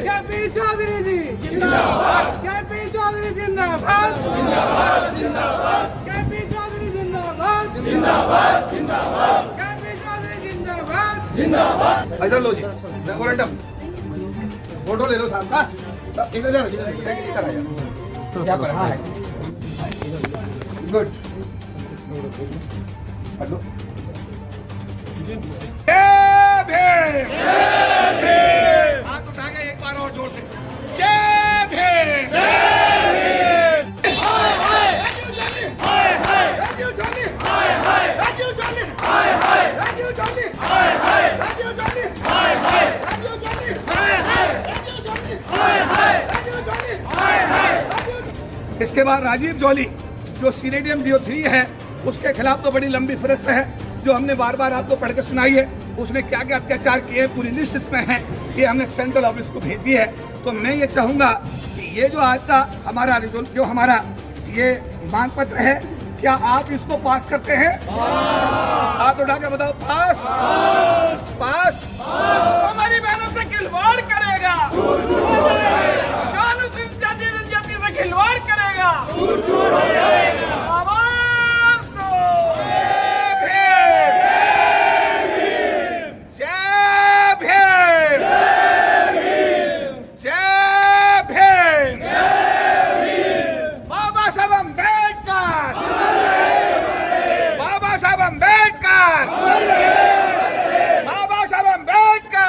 KP Chaudhary जी जिंदाबाद, KP Chaudhary जिंदाबाद, जिंदाबाद जिंदाबाद, केपी चौधरी जिंदाबाद, जिंदाबाद जिंदाबाद, केपी चौधरी जिंदाबाद, जिंदाबाद। इधर लो जी, मेमोरेंडम फोटो ले लो साहब का, इधर जाना जी, इधर आ जाओ यहाँ पर। हाँ गुड, हेलो। जय भीम, हाथ उठा के एक बार और जोर से जय भीम, जय भीम। हाय हाय राजीव गांधी, हाय हाय राजीव गांधी, हाय हाय राजीव गांधी, हाय हाय राजीव गांधी, हाय हाय राजीव गांधी, हाय हाय राजीव गांधी, हाय हाय राजीव गांधी, हाय हाय राजीव गांधी, हाय हाय राजीव। इसके बाद राजीव जौली जो सीनेटियम DO3 है, उसके खिलाफ तो बड़ी लंबी फहरिस्त है जो हमने बार बार आपको पढ़ के सुनाई है। उसने क्या क्या अत्याचार किए पूरी लिस्ट इसमें है, ये हमने सेंट्रल ऑफिस को भेज दी है। तो मैं ये चाहूंगा कि ये जो आज का हमारा रिजल्ट, जो हमारा ये मांग पत्र है, क्या आप इसको पास करते हैं? हाथ उठा के बताओ, पास पास। हमारी बहनों से खिलवाड़ करेगा, अनुसूचित जाति जनजाति से खिलवाड़ करेगा, आवाज दो। जय भीम, जय भीम, बाबा साहब अम्बेडकर, बाबा साहब अम्बेडकर, बाबा साहब अम्बेडकर।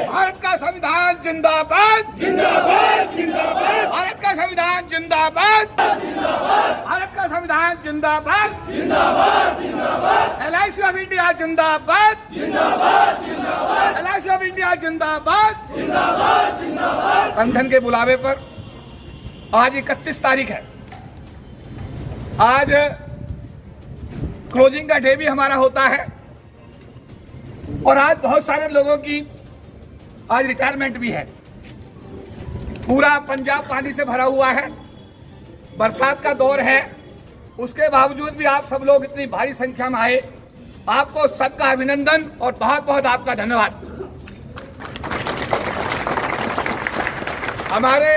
भारत का संविधान जिंदाबाद, जिंदाबाद जिंदाबाद, भारत का संविधान जिंदाबाद, भारत का संविधान जिंदाबाद, जिंदाबाद जिंदाबाद, LIC ऑफ इंडिया जिंदाबाद, जिंदाबाद जिंदाबाद, LIC ऑफ इंडिया जिंदाबाद, जिंदाबाद जिंदाबाद। संगठन के बुलावे पर आज 31 तारीख है, आज क्लोजिंग का डे भी हमारा होता है और आज बहुत सारे लोगों की आज रिटायरमेंट भी है। पूरा पंजाब पानी से भरा हुआ है, बरसात का दौर है, उसके बावजूद भी आप सब लोग इतनी भारी संख्या में आए, आपको सबका अभिनंदन और बहुत बहुत आपका धन्यवाद। हमारे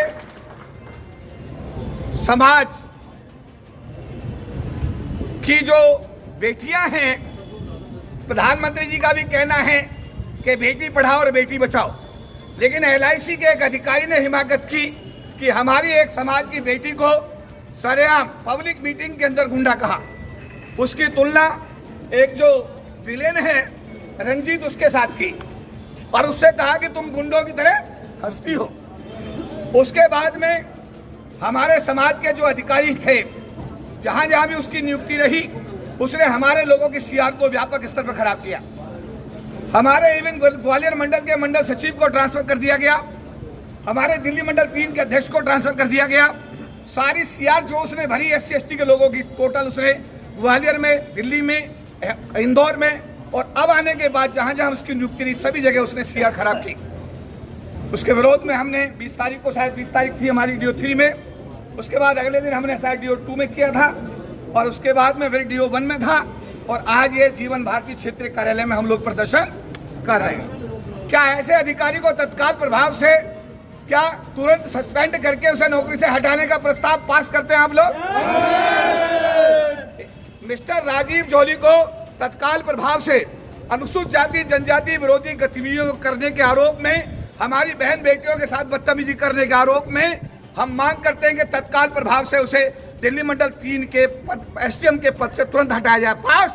समाज की जो बेटियां हैं, प्रधानमंत्री जी का भी कहना है कि बेटी पढ़ाओ और बेटी बचाओ, लेकिन LIC के एक अधिकारी ने हिमाकत की कि हमारी एक समाज की बेटी को सरेआम पब्लिक मीटिंग के अंदर गुंडा कहा। उसकी तुलना एक जो विलेन है रंजीत उसके साथ की और उससे कहा कि तुम गुंडों की तरह हंसती हो। उसके बाद में हमारे समाज के जो अधिकारी थे, जहां जहां भी उसकी नियुक्ति रही, उसने हमारे लोगों की CR को व्यापक स्तर पर खराब किया। हमारे इवन ग्वालियर मंडल के मंडल सचिव को ट्रांसफर कर दिया गया, हमारे दिल्ली मंडल 3 के अध्यक्ष को ट्रांसफर कर दिया गया। सारी CR जो उसने भरी SC/ST के लोगों की टोटल उसने ग्वालियर में, दिल्ली में, इंदौर में और अब आने के बाद जहां जहां उसकी नियुक्ति रही सभी जगह उसने CR खराब की। उसके विरोध में हमने 20 तारीख को, शायद 20 तारीख थी हमारी DO3 में, उसके बाद अगले दिन हमने शायद DO2 में किया था और उसके बाद में फिर DO1 में था और आज ये जीवन भारती क्षेत्रीय कार्यालय में हम लोग प्रदर्शन कर रहे हैं। क्या ऐसे अधिकारी को तत्काल प्रभाव से क्या तुरंत सस्पेंड करके उसे नौकरी से हटाने का प्रस्ताव पास करते हैं आप लोग? मिस्टर राजीव जौली को तत्काल प्रभाव से अनुसूचित जाति जनजाति विरोधी गतिविधियों करने के आरोप में, हमारी बहन बेटियों के साथ बदतमीजी करने के आरोप में हम मांग करते हैं कि तत्काल प्रभाव से उसे दिल्ली मंडल 3 के SDM के पद से तुरंत हटाया जाए। पास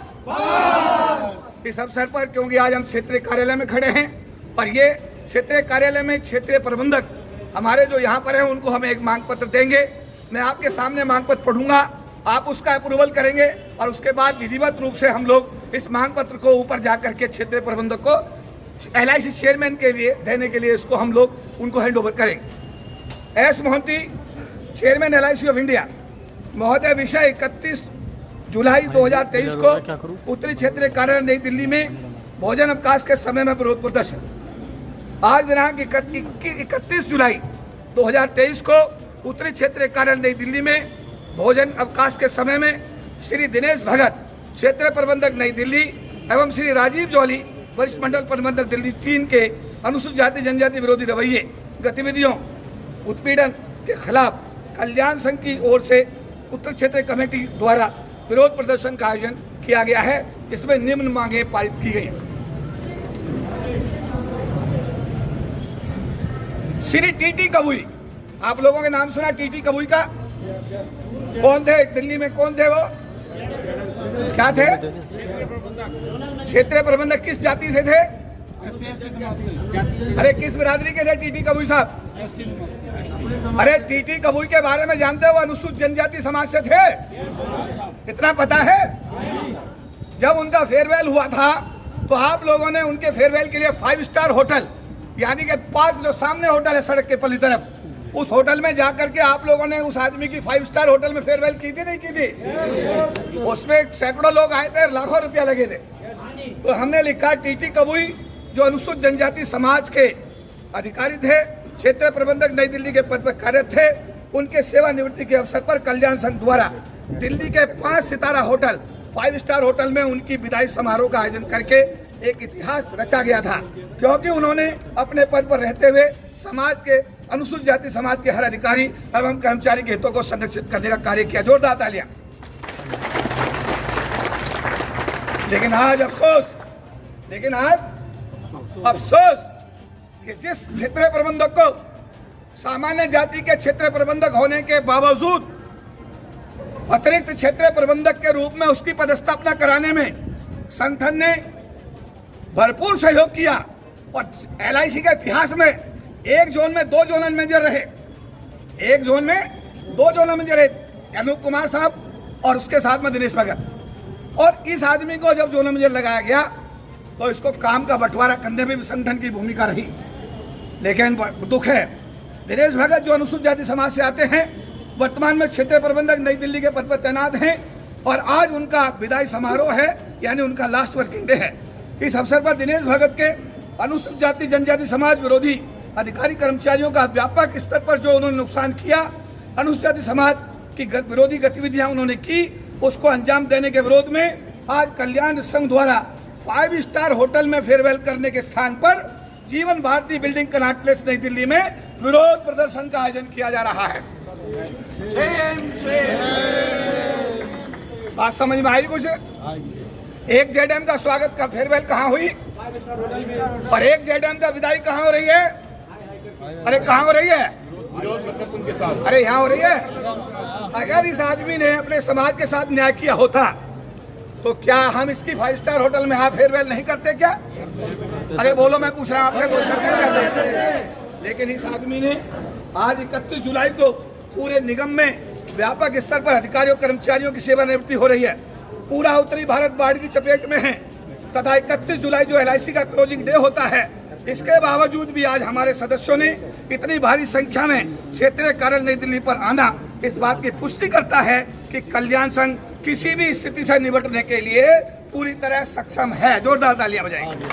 इस अवसर पर, क्योंकि आज हम क्षेत्रीय कार्यालय में खड़े हैं और ये क्षेत्रीय कार्यालय में क्षेत्रीय प्रबंधक हमारे जो यहाँ पर हैं उनको हम एक मांग पत्र देंगे। मैं आपके सामने मांग पत्र पढ़ूंगा, आप उसका अप्रूवल करेंगे और उसके बाद विधिवत रूप से हम लोग इस मांग पत्र को ऊपर जाकर के क्षेत्रीय प्रबंधक को LIC चेयरमैन के लिए देने के लिए इसको हम लोग उनको हैंड ओवर करेंगे। S Mohanty, chairman LIC of India महोदय, विषय 31 जुलाई 2023 को उत्तरी क्षेत्रीय कार्यालय नई दिल्ली में भोजन अवकाश के समय में विरोध प्रदर्शन। आज दिनांक 31 जुलाई 2023 को उत्तरी क्षेत्रीय कार्यालय नई दिल्ली में भोजन अवकाश के समय में श्री दिनेश भगत, क्षेत्रीय प्रबंधक नई दिल्ली एवं श्री राजीव जौली, वरिष्ठ मंडल प्रबंधक दिल्ली 3 के अनुसूचित जाति जनजाति विरोधी रवैये गतिविधियों उत्पीड़न के खिलाफ कल्याण संघ की ओर से उत्तर क्षेत्रीय कमेटी द्वारा विरोध प्रदर्शन का आयोजन किया गया है। इसमें निम्न मांगे पारित की गई हैं। श्री टीटी कबुई, आप लोगों के नाम सुना टीटी कबुई का? कौन थे दिल्ली में? कौन थे वो? क्या थे? क्षेत्रीय प्रबंधक। किस जाति से थे? अरे किस बिरादरी के थे टीटी कबुई साहब? अरे टीटी कबुई के बारे में जानते हो? अनुसूचित जनजाति समाज से थे, इतना पता है? जब उनका फेयरवेल हुआ था तो आप लोगों ने उनके फेयरवेल के लिए 5 स्टार होटल, यानी कि पार्क जो सामने होटल है सड़क के पल्ली तरफ, उस होटल में जाकर के आप लोगों ने उस आदमी की 5 स्टार होटल में फेयरवेल की थी, नहीं की थी? उसमें सैकड़ों लोग आए थे, लाखों रुपया लगे थे। तो हमने लिखा टीटी कबुई जो अनुसूचित जनजाति समाज के अधिकारी थे, क्षेत्रीय प्रबंधक नई दिल्ली के पद पर कार्यरत थे, उनके सेवानिवृत्ति के अवसर पर कल्याण संघ द्वारा दिल्ली के 5 सितारा होटल 5 स्टार होटल में उनकी विदाई समारोह का आयोजन करके एक इतिहास रचा गया था, क्योंकि उन्होंने अपने पद पर रहते हुए समाज के अनुसूचित जाति समाज के हर अधिकारी एवं कर्मचारी के हितों को संरक्षित करने का कार्य किया। जोरदार तालियां। लेकिन आज अफसोस कि जिस क्षेत्रीय प्रबंधक को सामान्य जाति के क्षेत्रीय प्रबंधक होने के बावजूद अतिरिक्त क्षेत्रीय प्रबंधक के रूप में उसकी पदस्थापना कराने में संगठन ने भरपूर सहयोग किया और LIC के इतिहास में एक जोन में 2 जोनल मैनेजर रहे, एक जोन में 2 जोनल मैनेजर रहे, अनूप कुमार साहब और उसके साथ में दिनेश भगत। और इस आदमी को जब जोनल मैनेजर लगाया गया तो इसको काम का बंटवारा करने में भी संगठन की भूमिका रही। लेकिन दुख है, दिनेश भगत जो अनुसूचित जाति समाज से आते हैं, वर्तमान में क्षेत्रीय प्रबंधक नई दिल्ली के पद पर तैनात हैं और आज उनका विदाई समारोह है, यानी उनका लास्ट वर्किंग डे है। इस अवसर पर दिनेश भगत के अनुसूचित जाति जनजाति समाज विरोधी अधिकारी कर्मचारियों का व्यापक स्तर पर जो उन्होंने नुकसान किया, अनुसूचित जाति समाज की विरोधी गतिविधियां उन्होंने की, उसको अंजाम देने के विरोध में आज कल्याण संघ द्वारा 5 स्टार होटल में फेयरवेल करने के स्थान पर जीवन भारती बिल्डिंग कनॉट प्लेस नई दिल्ली में विरोध प्रदर्शन का आयोजन किया जा रहा है। बात समझ में आई कुछ? एक JDM का स्वागत का फेयरवेल कहाँ हुई और एक JDM का विदाई कहाँ हो रही है? अरे कहाँ हो रही है? विरोध प्रदर्शन के साथ। अरे यहाँ हो रही है। अगर इस आदमी ने अपने समाज के साथ न्याय किया होता तो क्या हम इसकी 5 स्टार होटल में फेयरवेल नहीं करते क्या? अरे बोलो, मैं पूछ रहा हूँ आपके बोल करते। लेकिन इस आदमी ने आज 31 जुलाई को पूरे निगम में व्यापक स्तर पर अधिकारियों कर्मचारियों की सेवानिवृत्ति हो रही है। पूरा उत्तरी भारत बाढ़ की चपेट में है तथा 31 जुलाई जो LIC का क्लोजिंग डे होता है, इसके बावजूद भी आज हमारे सदस्यों ने इतनी भारी संख्या में क्षेत्रीय कार्यालय नई दिल्ली पर आना इस बात की पुष्टि करता है कि कल्याण संघ किसी भी स्थिति से निपटने के लिए पूरी तरह सक्षम है। जोरदार तालियां बजाएंगे।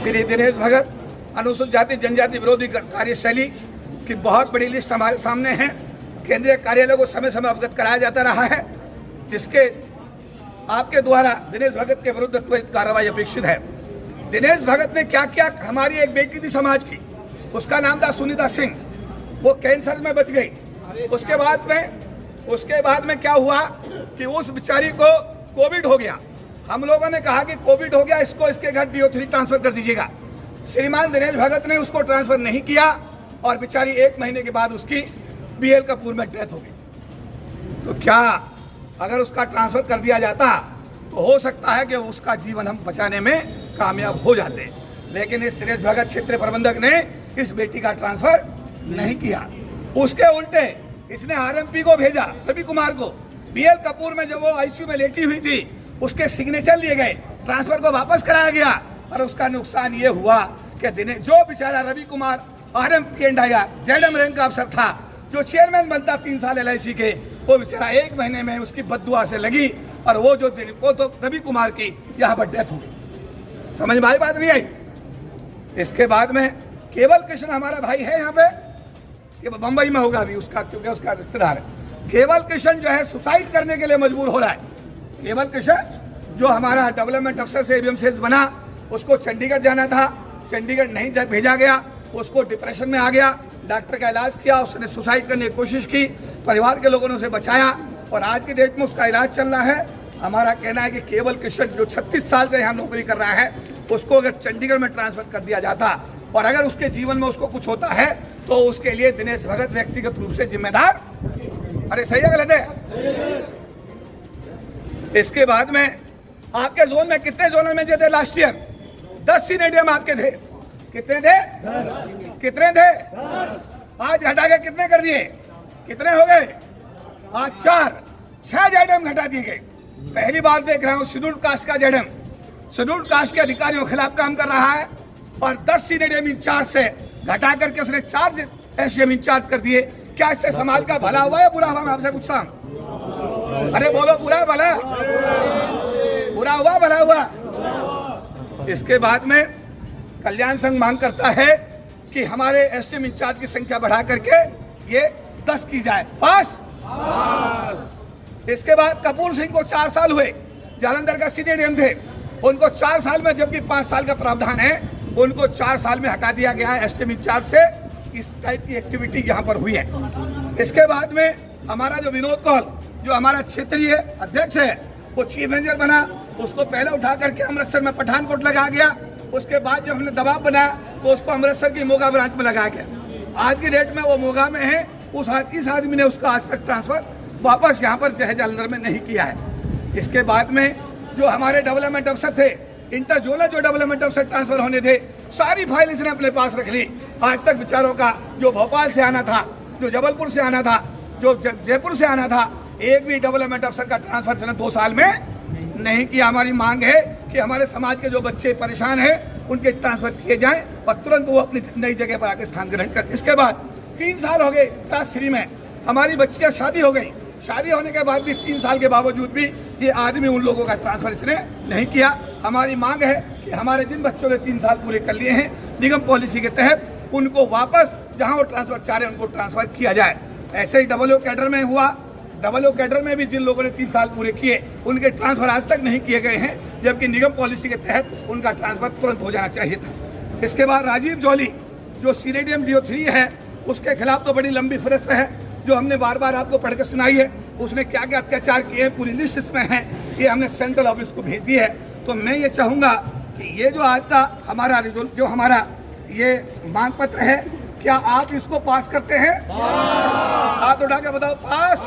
श्री दिनेश भगत अनुसूचित जाति जनजाति विरोधी कार्यशैली की बहुत बड़ी लिस्ट हमारे सामने है। केंद्रीय कार्यालय को समय समय अवगत कराया जाता रहा है, जिसके आपके द्वारा दिनेश भगत के विरुद्ध त्वरित कार्रवाई अपेक्षित है। दिनेश भगत ने क्या किया? हमारी एक बेटी थी समाज की, उसका नाम था सुनीता सिंह, वो कैंसर में बच गई। उसके बाद में क्या हुआ कि उस बेचारी को कोविड हो गया। हम लोगों ने कहा कि कोविड हो गया, इसको इसके घर DO3 ट्रांसफर कर दीजिएगा। श्रीमान दिनेश भगत ने उसको ट्रांसफर नहीं किया और बेचारी 1 महीने के बाद उसकी BL कपूर में डेथ हो गई। तो क्या अगर उसका ट्रांसफर कर दिया जाता तो हो सकता है कि उसका जीवन हम बचाने में कामयाब हो जाते, लेकिन इस दिनेश भगत क्षेत्रीय प्रबंधक ने इस बेटी का ट्रांसफर नहीं किया। उसके उल्टे इसने RMP को भेजा, रवि कुमार को। BL कपूर में जब वो ICU में लेटी हुई थी, उसके सिग्नेचर लिए गए, ट्रांसफर को वापस कराया गया और उसका नुकसान ये हुआ कि जो बेचारा Ravi Kumar RMP JDM rank का अफसर था, जो चेयरमैन बनता 3 साल LIC के, वो बेचारा 1 महीने में उसकी बददुआ से लगी और वो तो रवि कुमार की यहाँ पर डेथ हो गई। समझ में आई बात नहीं आई? इसके बाद में केवल कृष्ण हमारा भाई है यहाँ पे, ये बम्बई में होगा अभी उसका, क्योंकि उसका रिश्तेदार है। केवल कृष्ण जो है सुसाइड करने के लिए मजबूर हो रहा है। केवल कृष्ण जो हमारा डेवलपमेंट अफसर से एबीएम सेल्स बना, उसको चंडीगढ़ जाना था, चंडीगढ़ नहीं भेजा गया, उसको डिप्रेशन में आ गया, डॉक्टर का इलाज किया, उसने सुसाइड करने की कोशिश की, परिवार के लोगों ने उसे बचाया और आज की डेट में उसका इलाज चल रहा है। हमारा कहना है कि केवल कृष्ण जो 36 साल से यहाँ नौकरी कर रहा है, उसको अगर चंडीगढ़ में ट्रांसफर कर दिया जाता और अगर उसके जीवन में उसको कुछ होता है तो उसके लिए दिनेश भगत व्यक्तिगत रूप से जिम्मेदार। अरे सही है गलत है? इसके बाद में आपके जोन में कितने जोनल में थे लास्ट ईयर? 10 सीनेडियम आपके थे। कितने थे? कितने थे? आज घटा के कितने कर दिए? कितने हो गए? आज 6 जेडम घटा दिए गए। पहली बार देख रहा हूं शेड्यूल्ड कास्ट का जेडम शेड्यूल्ड कास्ट के अधिकारियों के खिलाफ काम कर रहा है और 10 सीनेडियम इंचार्ज से घटा करके उसने 4 एसडीएम इंचार्ज कर दिए। क्या इससे समाज का भला हुआ या बुरा हुआ? मैं आपसे पूछता हूं। अरे बोलो, बुरा भला? बुरा हुआ भला हुआ? इसके बाद में कल्याण संघ मांग करता है कि हमारे एसडीएम इंचार्ज की संख्या बढ़ा करके ये 10 की जाए। पास। इसके बाद कपूर सिंह को 4 साल हुए, जालंधर का सीनेडियम थे, उनको 4 साल में, जबकि 5 साल का प्रावधान है, उनको 4 साल में हटा दिया गया है एसडीएम इंचार्ज से। इस टाइप की एक्टिविटी यहाँ पर हुई है। इसके बाद में हमारा जो विनोद कौल, जो हमारा क्षेत्रीय अध्यक्ष है, वो चीफ मैनेजर बना, उसको पहले उठा करके अमृतसर में पठानकोट लगा गया। उसके बाद जब हमने दबाव बनाया तो उसको अमृतसर की मोगा ब्रांच में लगाया गया। आज की डेट में वो मोगा में है। इस आदमी ने उसका आज तक ट्रांसफर वापस यहाँ पर जालंधर में नहीं किया है। इसके बाद में जो हमारे डेवलपमेंट अफसर थे, इंटर जोनल जो डेवलपमेंट अफसर ट्रांसफर होने थे, सारी फाइल इसने अपने पास रख ली। आज तक बेचारों का, जो भोपाल से आना था, जो जबलपुर से आना था, जो जयपुर से आना था, एक भी डेवलपमेंट अफसर का ट्रांसफर इसने 2 साल में नहीं किया। हमारी मांग है कि हमारे समाज के जो बच्चे परेशान हैं उनके ट्रांसफर किए जाएं और तुरंत वो अपनी नई जगह पर आके स्थान ग्रहण कर। इसके बाद 3 साल हो गए क्लास 3 में, हमारी बच्चियां शादी हो गई। शादी होने के बाद भी 3 साल के बावजूद भी ये आदमी उन लोगों का ट्रांसफर इसने नहीं किया। हमारी मांग है कि हमारे जिन बच्चों ने 3 साल पूरे कर लिए हैं निगम पॉलिसी के तहत, उनको वापस जहां वो ट्रांसफर चाह रहे हैं उनको ट्रांसफर किया जाए। ऐसे ही डबल ओ कैडर में हुआ। डबल ओ कैडर में भी जिन लोगों ने 3 साल पूरे किए उनके ट्रांसफर आज तक नहीं किए गए हैं, जबकि निगम पॉलिसी के तहत उनका ट्रांसफर तुरंत हो जाना चाहिए था। इसके बाद राजीव जौली, जो सीनेडियम DO3 है, उसके खिलाफ तो बड़ी लंबी फहरिस्त है जो हमने बार बार आपको पढ़ के सुनाई है। उसने क्या क्या अत्याचार किए हैं, पूरी लिस्ट इसमें है। ये हमने सेंट्रल ऑफिस को भेज दी है। तो मैं ये चाहूँगा कि ये जो आज का हमारा जो हमारा ये मांग पत्र है, क्या आप इसको पास करते हैं? हाथ उठा के बताओ, पास।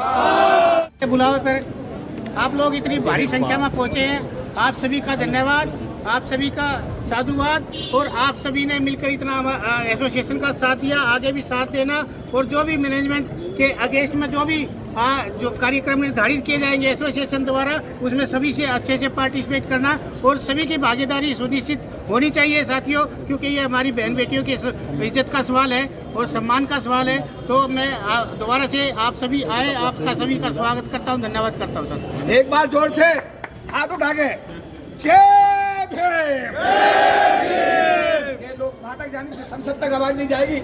बुलावे पर आप लोग इतनी भारी संख्या में पहुंचे हैं, आप सभी का धन्यवाद, आप सभी का साधुवाद। और आप सभी ने मिलकर इतना एसोसिएशन का साथ दिया, आगे भी साथ देना। और जो भी मैनेजमेंट के अगेंस्ट में जो भी जो कार्यक्रम निर्धारित किए जाएंगे एसोसिएशन द्वारा, उसमें सभी से अच्छे से पार्टिसिपेट करना और सभी की भागीदारी सुनिश्चित होनी चाहिए साथियों, क्योंकि ये हमारी बहन बेटियों की इज्जत का सवाल है और सम्मान का सवाल है। तो मैं दोबारा से आप सभी आए, आपका सभी का स्वागत करता हूँ, धन्यवाद करता हूँ सर। एक बार जोर से हाथ उठा के जय भीम। ये लोग नाटक जाने से संसद तक आवाज नहीं जाएगी।